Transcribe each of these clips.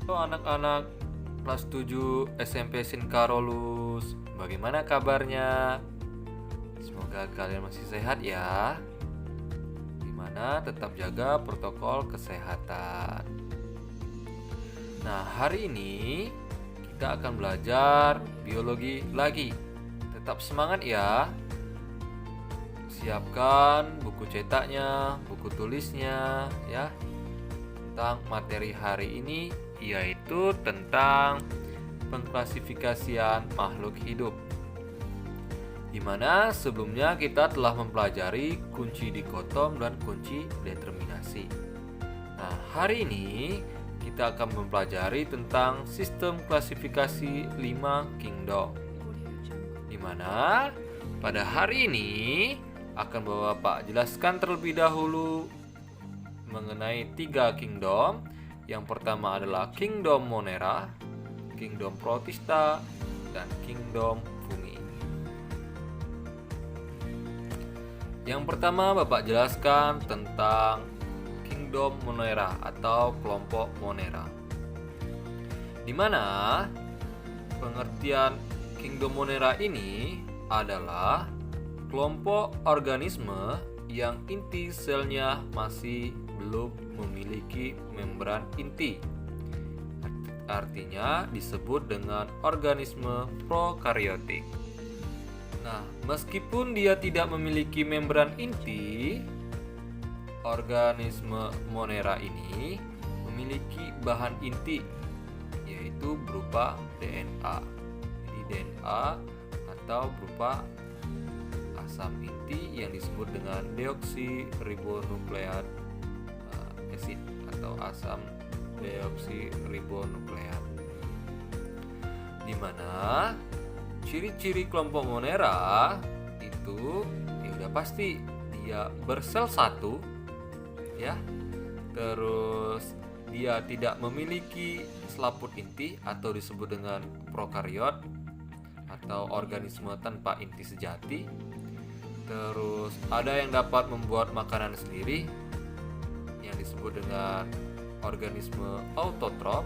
Halo anak-anak kelas 7 SMP Sinkarolus. Bagaimana kabarnya? Semoga kalian masih sehat ya. Dimana tetap jaga protokol kesehatan. Nah, hari ini kita akan belajar biologi lagi. Tetap semangat ya. Siapkan buku cetaknya, buku tulisnya ya. Tentang materi hari ini, yaitu tentang pengklasifikasian makhluk hidup, di mana sebelumnya kita telah mempelajari kunci dikotom dan kunci determinasi. Nah, hari ini kita akan mempelajari tentang sistem klasifikasi 5 kingdom, di mana pada hari ini akan Bapak jelaskan terlebih dahulu mengenai 3 kingdom. Yang pertama adalah Kingdom Monera, Kingdom Protista, dan Kingdom Fungi. Yang pertama Bapak jelaskan tentang Kingdom Monera atau kelompok Monera, di mana pengertian Kingdom Monera ini adalah kelompok organisme yang inti selnya masih belum memiliki membran inti. Artinya disebut dengan organisme prokariotik. Nah, meskipun dia tidak memiliki membran inti, organisme Monera ini memiliki bahan inti, yaitu berupa DNA. Jadi DNA atau berupa asam inti yang disebut dengan deoksiribonukleat acid atau asam deoksiribonukleat, di mana ciri-ciri kelompok Monera itu ya udah pasti dia bersel satu ya, terus dia tidak memiliki selaput inti atau disebut dengan prokariot atau organisme tanpa inti sejati. Terus ada yang dapat membuat makanan sendiri yang disebut dengan organisme autotrof,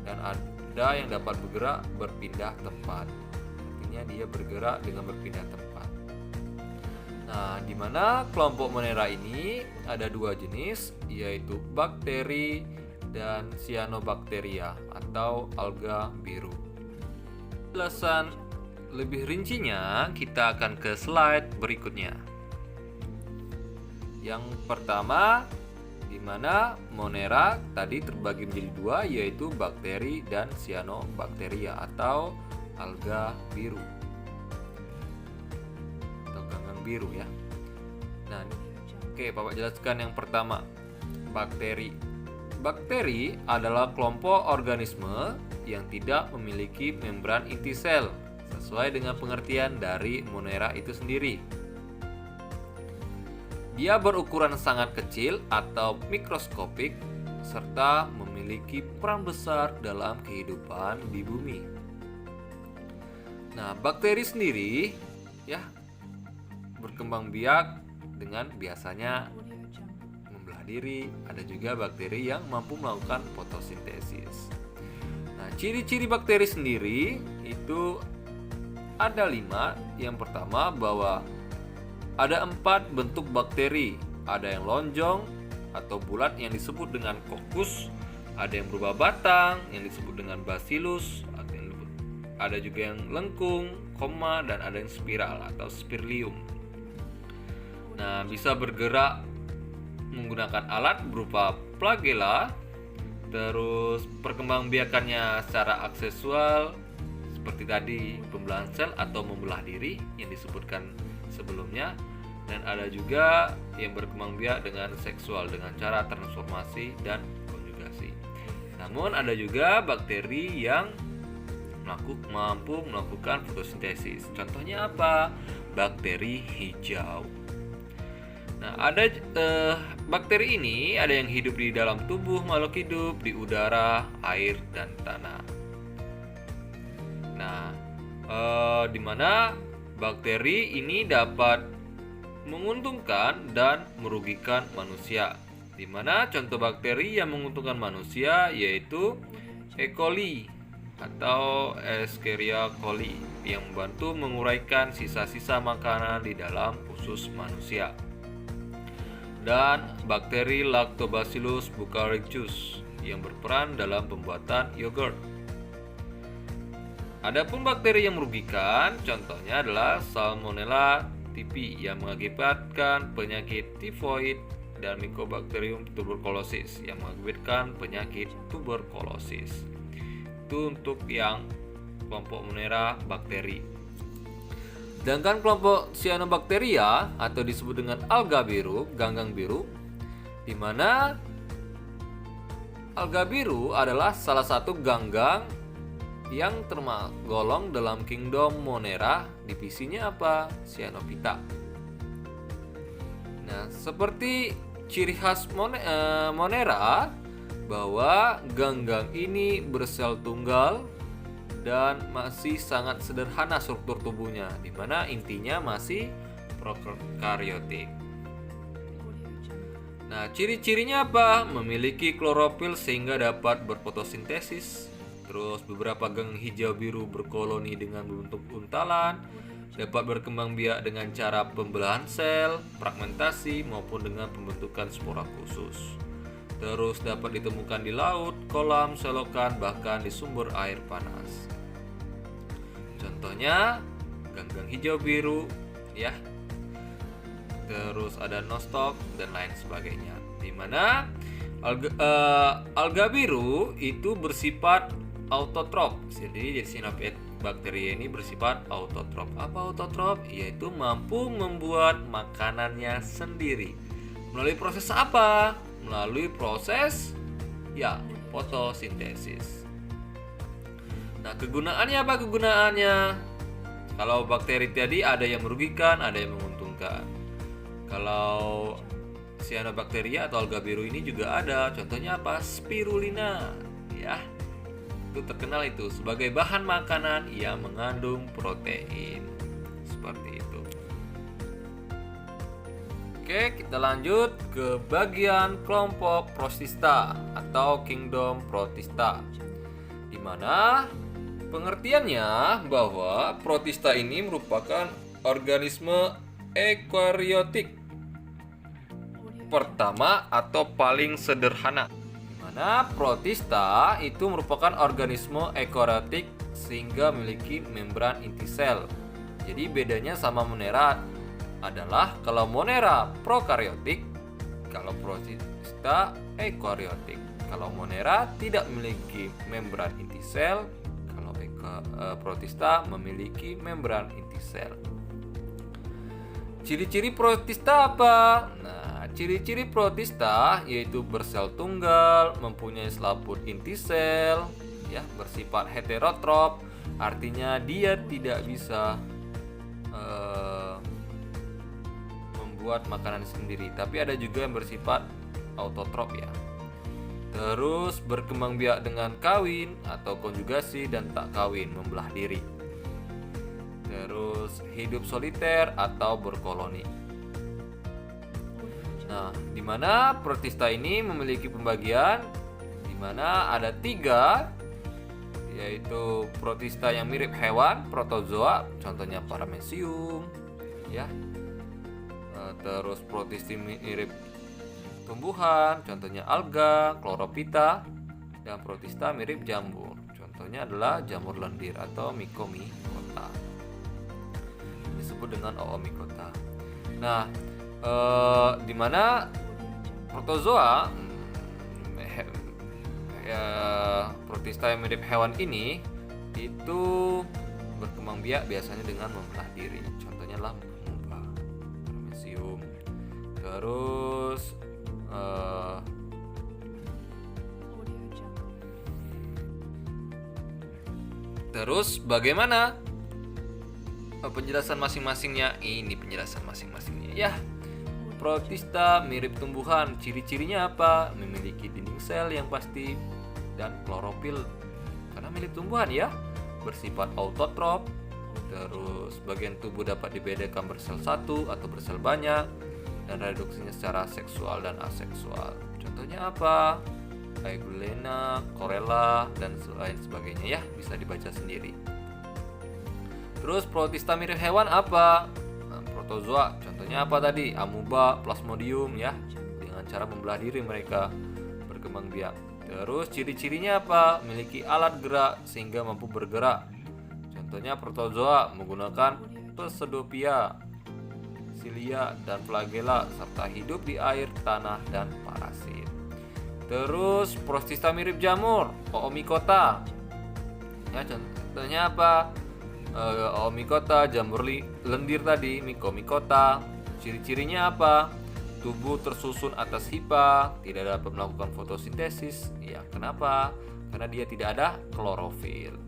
dan ada yang dapat bergerak berpindah tempat. Artinya dia bergerak dengan berpindah tempat. Nah, di mana kelompok Monera ini ada 2 jenis, yaitu bakteri dan cyanobacteria atau alga biru. Penjelasan lebih rincinya kita akan ke slide berikutnya. Yang pertama, di mana Monera tadi terbagi menjadi 2, yaitu bakteri dan cyanobacteria atau alga biru atau ganggang biru ya. Nah, oke, Bapak jelaskan yang pertama, bakteri. Bakteri adalah kelompok organisme yang tidak memiliki membran inti sel sesuai dengan pengertian dari Monera itu sendiri. Dia berukuran sangat kecil atau mikroskopik serta memiliki peran besar dalam kehidupan di bumi. Nah, bakteri sendiri ya berkembang biak dengan biasanya membelah diri. Ada juga bakteri yang mampu melakukan fotosintesis. Nah, ciri-ciri bakteri sendiri itu ada 5. Yang pertama bahwa ada 4 bentuk bakteri. Ada yang lonjong atau bulat yang disebut dengan kokus, ada yang berupa batang yang disebut dengan bacillus, ada juga yang lengkung, koma, dan ada yang spiral atau spiralium. Nah, bisa bergerak menggunakan alat berupa flagella. Terus perkembangbiakannya secara aksesual seperti tadi pembelahan sel atau membelah diri yang disebutkan sebelumnya, dan ada juga yang berkembang biak dengan seksual dengan cara transformasi dan konjugasi. Namun ada juga bakteri yang mampu melakukan fotosintesis. Contohnya apa? Bakteri hijau. Nah, ada bakteri ini ada yang hidup di dalam tubuh makhluk hidup, di udara, air, dan tanah. Nah, di mana bakteri ini dapat menguntungkan dan merugikan manusia. Di mana contoh bakteri yang menguntungkan manusia yaitu E. coli atau Escherichia coli yang membantu menguraikan sisa-sisa makanan di dalam usus manusia. Dan bakteri Lactobacillus buccaricus yang berperan dalam pembuatan yogurt. Adapun bakteri yang merugikan, contohnya adalah Salmonella typhi yang mengakibatkan penyakit tifoid dan Mycobacterium tuberculosis yang mengakibatkan penyakit tuberkulosis. Itu untuk yang kelompok Monera bakteri. Sedangkan kelompok Cyanobacteria atau disebut dengan alga biru, ganggang biru, di mana alga biru adalah salah satu ganggang yang tergolong dalam kingdom Monera. Divisinya apa? Cyanophyta. Nah, seperti ciri khas Monera bahwa ganggang ini bersel tunggal dan masih sangat sederhana struktur tubuhnya, di mana intinya masih prokaryotik. Nah, ciri-cirinya apa? Memiliki klorofil sehingga dapat berfotosintesis. Terus beberapa ganggang hijau biru berkoloni dengan bentuk untalan, dapat berkembang biak dengan cara pembelahan sel, fragmentasi maupun dengan pembentukan spora khusus. Terus dapat ditemukan di laut, kolam, selokan, bahkan di sumber air panas. Contohnya ganggang hijau biru, ya. Terus ada nostoc dan lain sebagainya. Di mana alga biru itu bersifat autotrof. Jadi bakteri ini bersifat autotrof. Apa autotrof? Yaitu mampu membuat makanannya sendiri. Melalui proses apa? Melalui proses fotosintesis. Nah, kegunaannya apa kegunaannya? Kalau bakteri tadi ada yang merugikan, ada yang menguntungkan. Kalau Cyanobacteria atau alga biru ini juga ada. Contohnya apa? Spirulina, ya. Itu terkenal itu sebagai bahan makanan yang mengandung protein. Seperti itu. Oke, kita lanjut ke bagian kelompok Protista atau kingdom Protista, di mana pengertiannya bahwa Protista ini merupakan organisme eukariotik pertama atau paling sederhana. Di mana Protista itu merupakan organisme eukariotik sehingga memiliki membran inti sel. Jadi bedanya sama Monera adalah kalau Monera prokaryotik, kalau Protista eukaryotik. Kalau Monera tidak memiliki membran inti sel, kalau Protista memiliki membran inti sel. Ciri-ciri Protista apa? Nah, ciri-ciri Protista yaitu bersel tunggal, mempunyai selaput inti sel, ya, bersifat heterotrof, artinya dia tidak bisa membuat makanan sendiri, tapi ada juga yang bersifat autotrof, ya. Terus berkembang biak dengan kawin atau konjugasi dan tak kawin, membelah diri. Terus hidup soliter atau berkoloni. Nah, di mana Protista ini memiliki pembagian di mana ada 3, yaitu Protista yang mirip hewan, protozoa, contohnya Paramecium, ya. Terus Protista mirip tumbuhan, contohnya alga, Chlorophyta, dan Protista mirip jamur, contohnya adalah jamur lendir atau Mycomycota, disebut dengan Oomycota. Nah, di mana protozoa, Protista yang mirip hewan ini itu berkembang biak biasanya dengan membelah diri, contohnya adalah amoeba, Paramecium. Terus bagaimana penjelasan masing-masingnya? Ini penjelasan masing-masingnya, ya. Protista mirip tumbuhan, ciri-cirinya apa? Memiliki dinding sel yang pasti dan klorofil karena mirip tumbuhan, ya. Bersifat autotrof. Terus bagian tubuh dapat dibedakan bersel satu atau bersel banyak, dan reduksinya secara seksual dan aseksual. Contohnya apa? Aegulena, Corella, dan lain sebagainya ya, bisa dibaca sendiri. Terus protista mirip hewan apa? Nah, protozoa, contohnya apa tadi? Amoeba, Plasmodium ya, dengan cara membelah diri mereka berkembang biak. Terus ciri-cirinya apa? Memiliki alat gerak sehingga mampu bergerak. Contohnya protozoa menggunakan Pseudopia, silia, dan flagella serta hidup di air, tanah, dan parasit. Terus protista mirip jamur, Oomycota. Ya, contohnya apa? Oomycota, jamur lendir tadi, Mycomycota. Ciri-cirinya apa? Tubuh tersusun atas hifa, tidak dapat melakukan fotosintesis. Ya, kenapa? Karena dia tidak ada klorofil.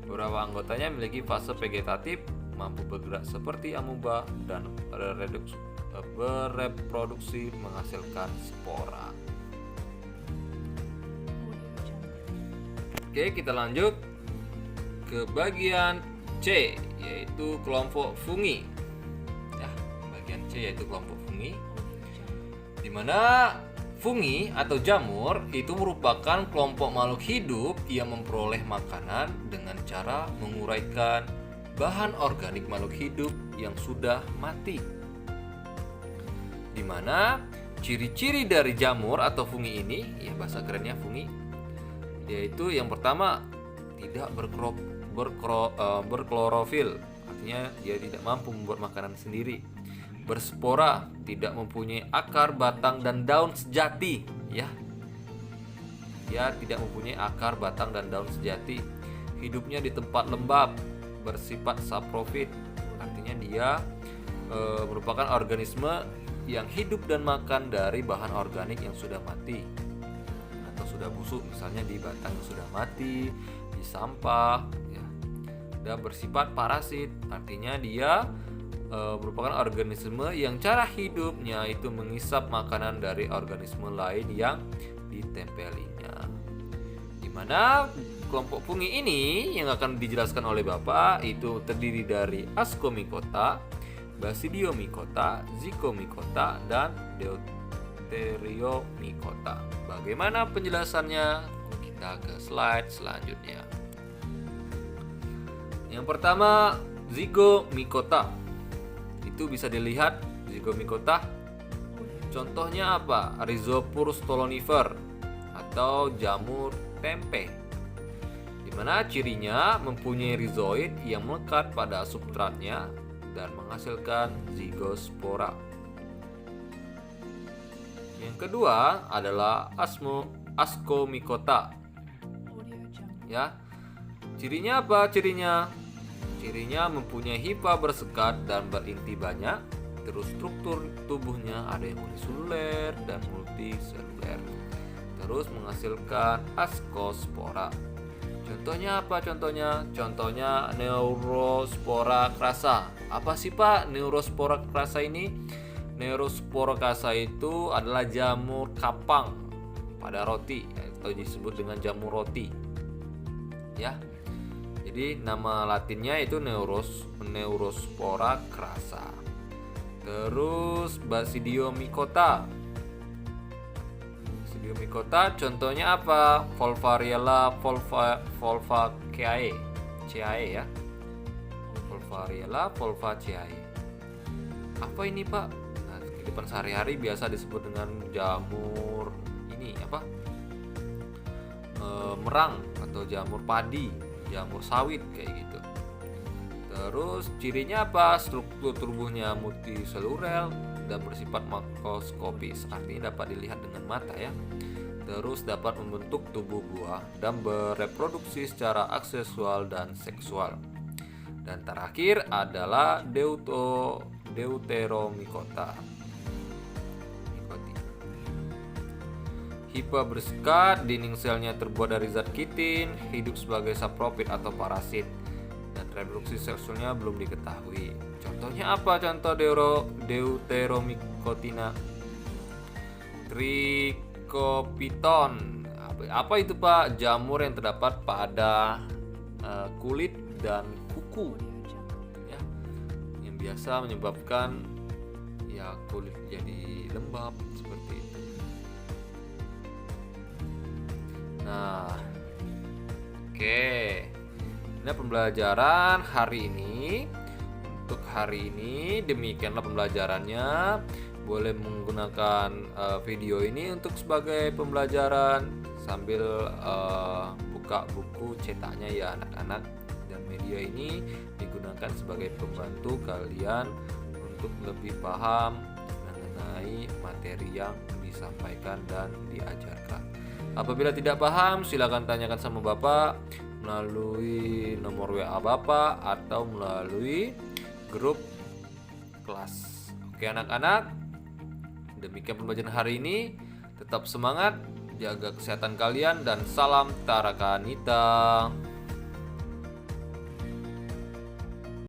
Beberapa anggotanya memiliki fase vegetatif, mampu bergerak seperti amoeba dan bereproduksi menghasilkan spora. Oke, kita lanjut ke bagian C, yaitu kelompok fungi. Ya, bagian C yaitu kelompok fungi, di mana fungi atau jamur itu merupakan kelompok makhluk hidup yang memperoleh makanan dengan cara menguraikan bahan organik makhluk hidup yang sudah mati. Di mana ciri-ciri dari jamur atau fungi ini, ya bahasa kerennya fungi, yaitu yang pertama tidak berklorofil, artinya dia tidak mampu membuat makanan sendiri. Berspora, tidak mempunyai akar, batang, dan daun sejati, ya. Dia tidak mempunyai akar, batang, dan daun sejati. Hidupnya di tempat lembab, bersifat saprofit, artinya dia merupakan organisme yang hidup dan makan dari bahan organik yang sudah mati atau sudah busuk, misalnya di batang yang sudah mati, di sampah, ya. Dan bersifat parasit, artinya dia merupakan organisme yang cara hidupnya itu mengisap makanan dari organisme lain yang ditempelinya. Dimana kelompok fungi ini yang akan dijelaskan oleh Bapak itu terdiri dari Ascomycota, Basidiomycota, Zygomycota, dan Deuteriomycota. Bagaimana penjelasannya? Kita ke slide selanjutnya. Yang pertama, Zygomycota. Itu bisa dilihat Zygomycota. Contohnya apa? Rhizopus stolonifer atau jamur tempe. Dimana cirinya mempunyai rizoid yang melekat pada substratnya dan menghasilkan zigospora. Yang kedua adalah Ascomycota. Ya. Cirinya apa? Cirinya mempunyai hifa bersekat dan berinti banyak. Terus struktur tubuhnya ada yang uniseluler dan multiseluler. Terus menghasilkan ascospora. Contohnya apa? Contohnya Neurospora crassa. Apa sih Pak Neurospora crassa ini? Neurospora crassa itu adalah jamur kapang pada roti, atau disebut dengan jamur roti. Ya. Jadi nama latinnya itu Neurospora crassa. Terus Basidiomycota. Basidiomycota contohnya apa? Volvariella volvaceae. Ya. Volvariella volvaceae. Apa ini Pak? Nah, kehidupan sehari-hari biasa disebut dengan jamur ini apa? Merang atau jamur padi, jamur sawit kayak gitu. Terus cirinya apa? Struktur tubuhnya multiseluler dan bersifat makroskopis, artinya dapat dilihat dengan mata ya. Terus dapat membentuk tubuh buah dan bereproduksi secara aksesual dan seksual. Dan terakhir adalah Deuteromycota. Hifa bersekat, dinding selnya terbuat dari zat kitin, hidup sebagai saprofit atau parasit, dan reproduksi seksualnya belum diketahui. Contohnya apa? Contoh Deuteromycotina. Trichopiton. Apa itu Pak? Jamur yang terdapat pada kulit dan kuku, ya, yang biasa menyebabkan ya kulit jadi lembab seperti itu. Nah, oke. Ini pembelajaran hari ini. Untuk hari ini demikianlah pembelajarannya. Boleh menggunakan video ini untuk sebagai pembelajaran sambil buka buku cetaknya ya anak-anak. Dan media ini digunakan sebagai pembantu kalian untuk lebih paham mengenai materi yang disampaikan dan diajarkan. Apabila tidak paham, silakan tanyakan sama Bapak melalui nomor WA Bapak atau melalui grup kelas. Oke anak-anak, demikian pembelajaran hari ini. Tetap semangat, jaga kesehatan kalian dan salam Tarakanita.